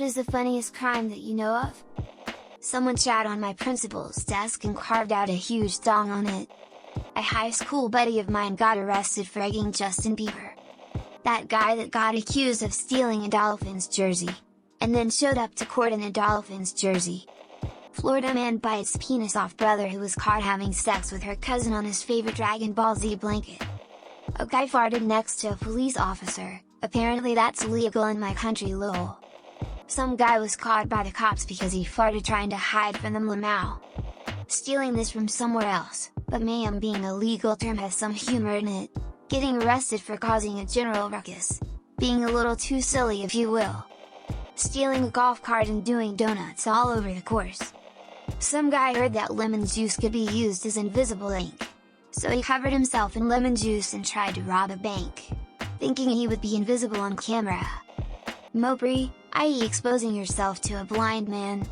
What is the funniest crime that you know of? Someone sat on my principal's desk and carved out a huge dong on it. A high school buddy of mine got arrested for egging Justin Bieber. That guy that got accused of stealing a Dolphins jersey, and then showed up to court in a Dolphins jersey. Florida man bites penis off brother who was caught having sex with her cousin on his favorite Dragon Ball Z blanket. A guy farted next to a police officer, apparently that's illegal in my country lol. Some guy was caught by the cops because he farted trying to hide from them lmao. Stealing this from somewhere else, but mayhem being a legal term has some humor in it. Getting arrested for causing a general ruckus. Being a little too silly if you will. Stealing a golf cart and doing donuts all over the course. Some guy heard that lemon juice could be used as invisible ink. So he covered himself in lemon juice and tried to rob a bank, thinking he would be invisible on camera. Mopri, i.e. exposing yourself to a blind man.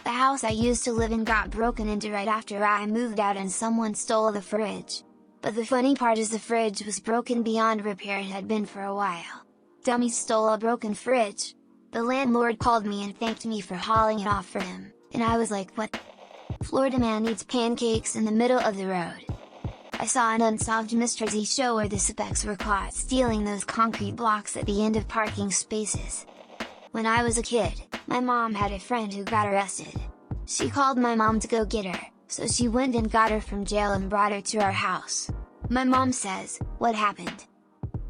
The house I used to live in got broken into right after I moved out and someone stole the fridge. But the funny part is the fridge was broken beyond repair and had been for a while. Dummies stole a broken fridge. The landlord called me and thanked me for hauling it off for him, and I was like what? Florida man eats pancakes in the middle of the road. I saw an unsolved mystery show where the suspects were caught stealing those concrete blocks at the end of parking spaces. When I was a kid, my mom had a friend who got arrested. She called my mom to go get her, so she went and got her from jail and brought her to our house. My mom says, "What happened?"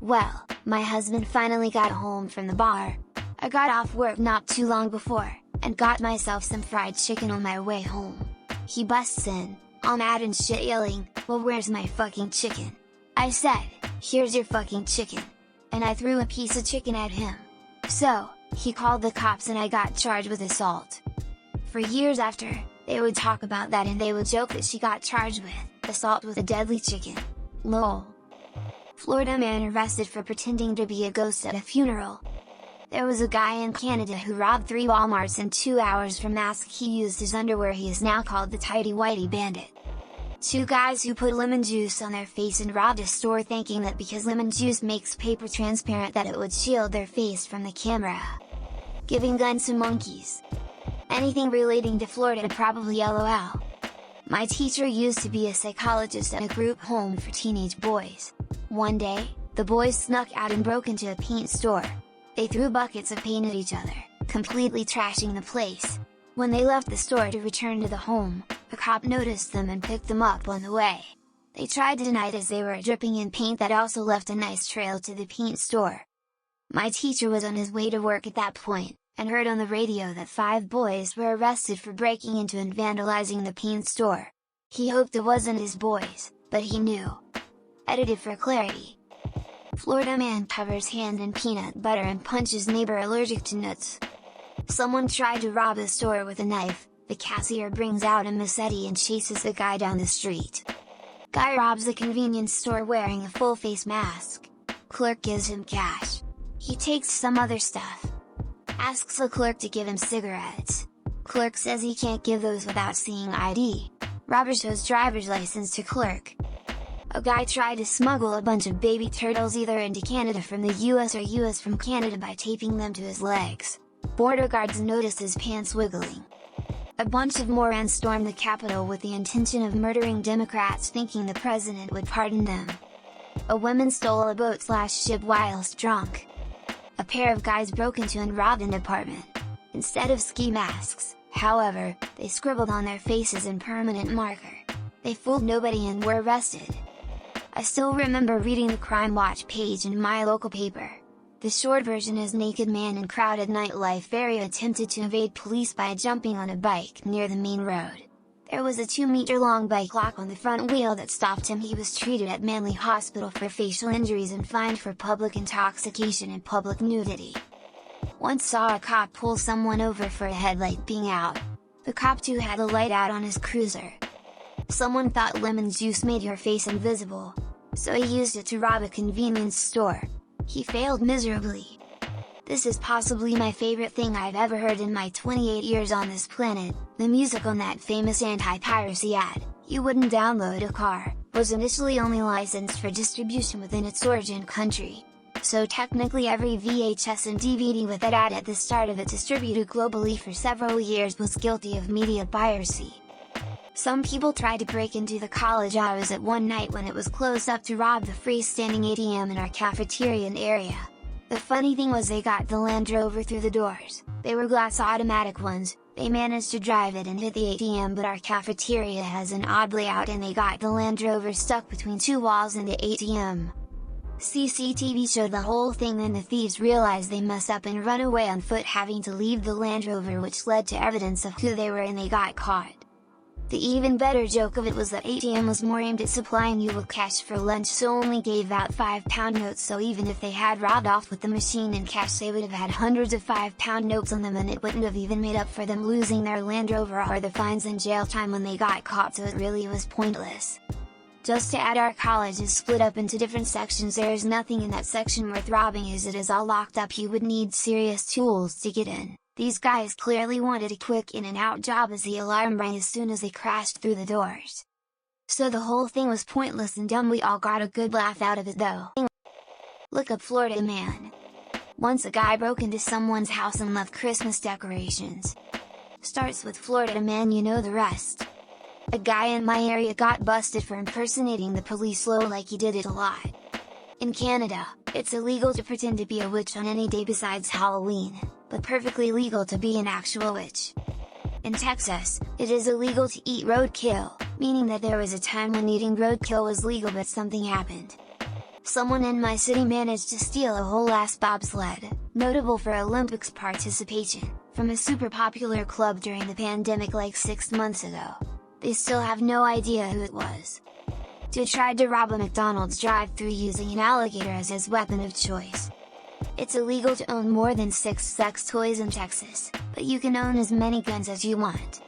"Well, my husband finally got home from the bar. I got off work not too long before, and got myself some fried chicken on my way home. He busts in, all mad and shit yelling, 'Well, where's my fucking chicken?' I said, 'Here's your fucking chicken!' And I threw a piece of chicken at him. So, he called the cops and I got charged with assault." For years after, they would talk about that and they would joke that she got charged with assault with a deadly chicken. Lol. Florida man arrested for pretending to be a ghost at a funeral. There was a guy in Canada who robbed 3 Walmarts in 2 hours for mask he used as underwear. He is now called the Tidy Whitey Bandit. 2 guys who put lemon juice on their face and robbed a store thinking that because lemon juice makes paper transparent that it would shield their face from the camera. Giving guns to monkeys. Anything relating to Florida probably LOL. My teacher used to be a psychologist at a group home for teenage boys. One day, the boys snuck out and broke into a paint store. They threw buckets of paint at each other, completely trashing the place. When they left the store to return to the home, a cop noticed them and picked them up on the way. They tried to deny it as they were dripping in paint that also left a nice trail to the paint store. My teacher was on his way to work at that point, and heard on the radio that 5 boys were arrested for breaking into and vandalizing the paint store. He hoped it wasn't his boys, but he knew. Edited for clarity. Florida man covers hand in peanut butter and punches neighbor allergic to nuts. Someone tried to rob a store with a knife. The cashier brings out a machete and chases the guy down the street. Guy robs a convenience store wearing a full face mask. Clerk gives him cash. He takes some other stuff. Asks the clerk to give him cigarettes. Clerk says he can't give those without seeing ID. Robber shows driver's license to clerk. A guy tried to smuggle a bunch of baby turtles either into Canada from the US or US from Canada by taping them to his legs. Border guards noticed his pants wiggling. A bunch of morons stormed the Capitol with the intention of murdering Democrats thinking the president would pardon them. A woman stole a boat/ship whilst drunk. A pair of guys broke into and robbed an apartment. Instead of ski masks, however, they scribbled on their faces in permanent marker. They fooled nobody and were arrested. I still remember reading the Crime Watch page in my local paper. The short version is naked man in crowded nightlife area attempted to evade police by jumping on a bike near the main road. There was a 2-meter-long bike lock on the front wheel that stopped him. He was treated at Manly Hospital for facial injuries and fined for public intoxication and public nudity. Once saw a cop pull someone over for a headlight being out. The cop too had a light out on his cruiser. Someone thought lemon juice made your face invisible, so he used it to rob a convenience store. He failed miserably. This is possibly my favorite thing I've ever heard in my 28 years on this planet. The music on that famous anti-piracy ad, "You wouldn't download a car," was initially only licensed for distribution within its origin country. So technically every VHS and DVD with that ad at the start of it distributed globally for several years was guilty of media piracy. Some people tried to break into the college I was at one night when it was closed up to rob the freestanding ATM in our cafeteria area. The funny thing was they got the Land Rover through the doors. They were glass automatic ones. They managed to drive it and hit the ATM, but our cafeteria has an odd layout and they got the Land Rover stuck between two walls and the ATM. CCTV showed the whole thing, then the thieves realized they messed up and run away on foot, having to leave the Land Rover, which led to evidence of who they were and they got caught. The even better joke of it was that ATM was more aimed at supplying you with cash for lunch, so only gave out £5 notes, so even if they had robbed off with the machine and cash they would have had hundreds of £5 notes on them, and it wouldn't have even made up for them losing their Land Rover or the fines and jail time when they got caught, so it really was pointless. Just to add, our college is split up into different sections. There is nothing in that section worth robbing as it is all locked up. You would need serious tools to get in. These guys clearly wanted a quick in and out job as the alarm rang as soon as they crashed through the doors. So the whole thing was pointless and dumb. We all got a good laugh out of it though. Look up Florida man. Once a guy broke into someone's house and left Christmas decorations. Starts with Florida man, you know the rest. A guy in my area got busted for impersonating the police like he did it a lot. In Canada, it's illegal to pretend to be a witch on any day besides Halloween, but perfectly legal to be an actual witch. In Texas, it is illegal to eat roadkill, meaning that there was a time when eating roadkill was legal, but something happened. Someone in my city managed to steal a whole ass bobsled, notable for Olympics participation, from a super popular club during the pandemic like 6 months ago. They still have no idea who it was. Dude tried to rob a McDonald's drive-thru using an alligator as his weapon of choice. It's illegal to own more than 6 sex toys in Texas, but you can own as many guns as you want.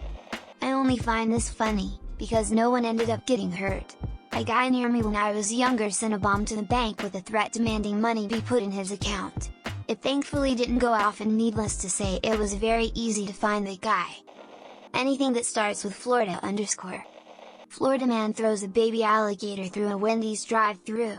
I only find this funny, because no one ended up getting hurt. A guy near me when I was younger sent a bomb to the bank with a threat demanding money be put in his account. It thankfully didn't go off, and needless to say it was very easy to find the guy. Anything that starts with Florida _ Florida man throws a baby alligator through a Wendy's drive-thru.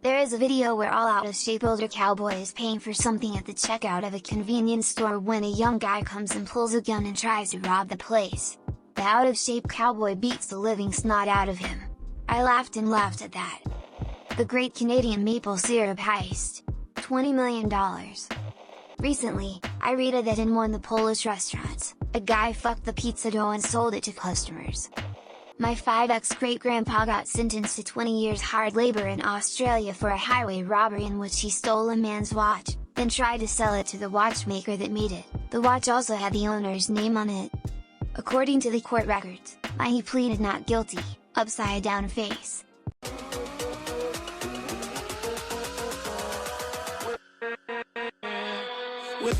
There is a video where all out-of-shape older cowboy is paying for something at the checkout of a convenience store when a young guy comes and pulls a gun and tries to rob the place. The out-of-shape cowboy beats the living snot out of him. I laughed and laughed at that. The Great Canadian Maple Syrup Heist. $20 million. Recently, I read that in one of the Polish restaurants, a guy fucked the pizza dough and sold it to customers. My 5X great-grandpa got sentenced to 20 years hard labor in Australia for a highway robbery in which he stole a man's watch, then tried to sell it to the watchmaker that made it. The watch also had the owner's name on it. According to the court records, he pleaded not guilty. Upside down face. With